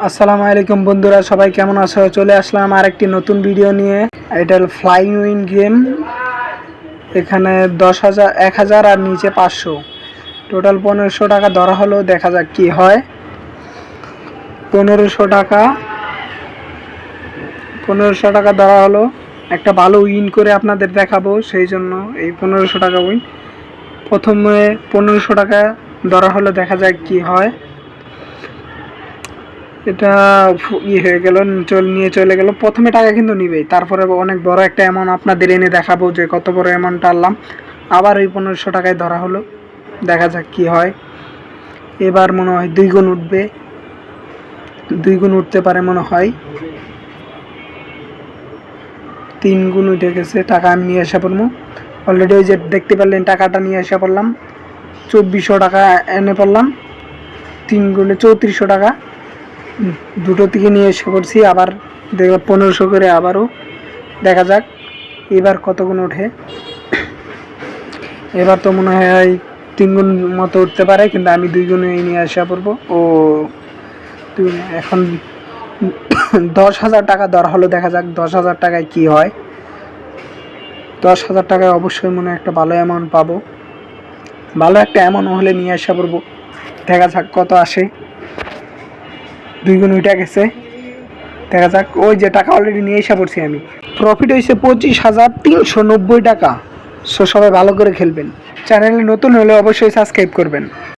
আসসালামু আলাইকুম বন্ধুরা, সবাই কেমন আছো? চলে আসলাম আরেকটি নতুন ভিডিও নিয়ে। এটা ফ্লাইং উইন গেম। এখানে 10,000, 1,000 আর নিচে 500, টোটাল 1500 টাকা ধরা হলো। দেখা যাক কি হয়। 1500 টাকা ধরা হলো। একটা ভালো উইন করে আপনাদের দেখাবো, সেই জন্য এই 1500 টাকা উইন। প্রথমে 1500 টাকা ধরা হলো, দেখা যাক কি হয়। এটা হয়ে গেল, নিয়ে চলে গেল। প্রথমে টাকা কিন্তু নিবেই, তারপরে অনেক বড় একটা অ্যামাউন্ট আপনাদের এনে দেখাবো যে কত বড় অ্যামাউন্ট আনলাম। আবার ওই 1500 টাকায় ধরা হলো, দেখা যাক কি হয়। এবার মনে হয় 2 গুণ উঠবে, 2 গুণ উঠতে পারে মনে হয়। 3 গুণ উঠে গেছে। টাকা আমি নিয়ে আসা পড়বো অলরেডি। ওই যে দেখতে পারলেন টাকাটা নিয়ে আসা পড়লাম, 2400 টাকা এনে পড়লাম। 3 গুণে 3400 টাকা দুটো থেকে নিয়ে এসে পড়ছি। আবার দেখলাম 1500 করে, আবারও দেখা যাক এবার কত গুণ ওঠে। এবার তো মনে হয় 3 গুণ মতো উঠতে পারে, কিন্তু আমি 2 গুণে নিয়ে আসা পড়বো। এখন 10,000 টাকা ধরা হলো, দেখা যাক 10,000 টাকায় কি হয়। 10,000 টাকায় অবশ্যই মনে একটা ভালো অ্যামাউন্ট পাবো। ভালো একটা অ্যামাউন্ট হলে নিয়ে আসা পড়বো, দেখা যাক কত আসে। 2 গুণ উঠে গেছে, দেখা যাক। ওই যে টাকা অলরেডি নিয়ে এসে পড়ছি আমি। প্রফিট হয়েছে 25,390 টাকা। সবাই ভালো করে খেলবেন। চ্যানেলে নতুন হলে অবশ্যই সাবস্ক্রাইব করবেন।